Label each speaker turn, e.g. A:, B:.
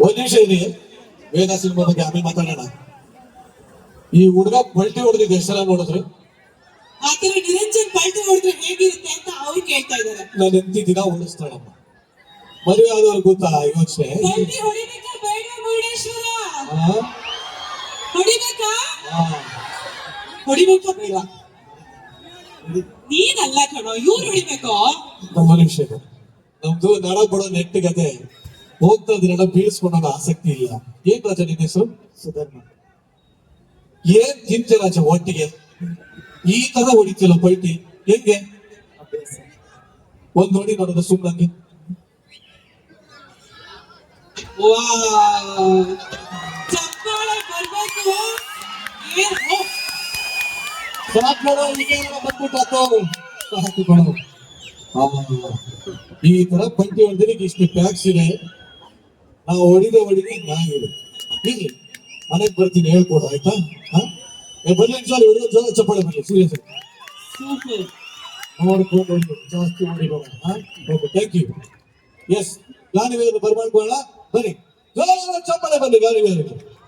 A: ಒಂದ್ ನಿಮಿಷ ಇರಿ, ವೇದ ಸಿನಿಮಾ ಬಗ್ಗೆ ಆಮೇಲೆ ಮಾತಾಡೋಣ. ಈ ಹುಡುಗ ಪಲ್ಟಿ ಹೊಡೆದಿದ್ದೆ ಹೆಸರ ನೋಡಿದ್ರು,
B: ಆತರ ನಿರಂಜನ್ ಪಲ್ಟಿ ಹೊಡೆದ್ರೆ ಹೇಗಿರುತ್ತೆ ಅಂತ ಅವ್ರು ಕೇಳ್ತಾ ಇದಾರೆ.
A: ನಾನು ಎಂತಿ ದಿನ ಉಳಿಸ್ತಾಳಮ್ಮ. ಮದುವೆ ಆದವ್ರು ಗೊತ್ತಾ ಯೋಚನೆ?
B: ಪಲ್ಟಿ ಹೊಡಿಬೇಕಾ ಬೇಡ ಮುರುಡೇಶ್ವರ? ಹೊಡಿಬೇಕಾ? ಹೊಡಿಬೇಕಾ ಬೇಡ? ನೀನಲ್ಲ ಕಣೋ, ಇವ್ರು ಹೊಡಿಬೇಕು.
A: ನಮ್ಮ ನಿಮಿಷ ಇದೆ, ನಮ್ದು ನಡ ಬಡೋ ನೆಟ್ಟಿಗದೆ ಹೋಗ್ತಾ ಇದ್ರೆಲ್ಲ ಬೀಳ್ಸ್ಕೊಳೋ ಆಸಕ್ತಿ ಇಲ್ಲ. ಏನ್ ರಾಜ ನಿನ್ನ ಹೆಸರು? ಸುಧರ್ಮ. ಏನ್ ತಿಂತೆ ರಾಜ ಒಟ್ಟಿಗೆ ಈ ತರ ಹೊಡಿತಿಲ್ಲ ಪಲ್ಟಿ? ಹೆಂಗೆ ಒಂದ್ ನೋಡಿ ನೋಡೋದು ಸುಮ್ಮನೆ?
B: ಚಪ್ಪಾಳೆ ಬರ್ಬೇಕು.
A: ಈ ತರ ಪಂಟಿ ಹೊಡೆದ್ರೆ ಇಷ್ಟು ಪ್ಯಾಕ್ಸ್ ಇದೆ. ನಾವು ಹೊಡಿದೆ ನಾಯಿದೆ. ಹೀಗೆ ಮನೆಗೆ ಬರ್ತೀನಿ, ಹೇಳ್ಕೊಡು ಆಯ್ತಾ? ಬರ್ಲಿ ಸರ್, ಹುಡುಗ ಚಪ್ಪಾಳೆ ಬರ್ಲಿ. ಸೀರಿಯಸ್ ನೋಡ್ಕೊಂಡು ಜಾಸ್ತಿ ಹೊಡಿಬೇಡ. Thank you. ಎಸ್, ಗಾನಿವೇರು ಬರ್ಮಾಡ್ಕೊಳ್ಳ. ಬನ್ನಿ, ಚಪ್ಪಾಳೆ ಬನ್ನಿ ಗಾನಿವೇರಿಗೆ.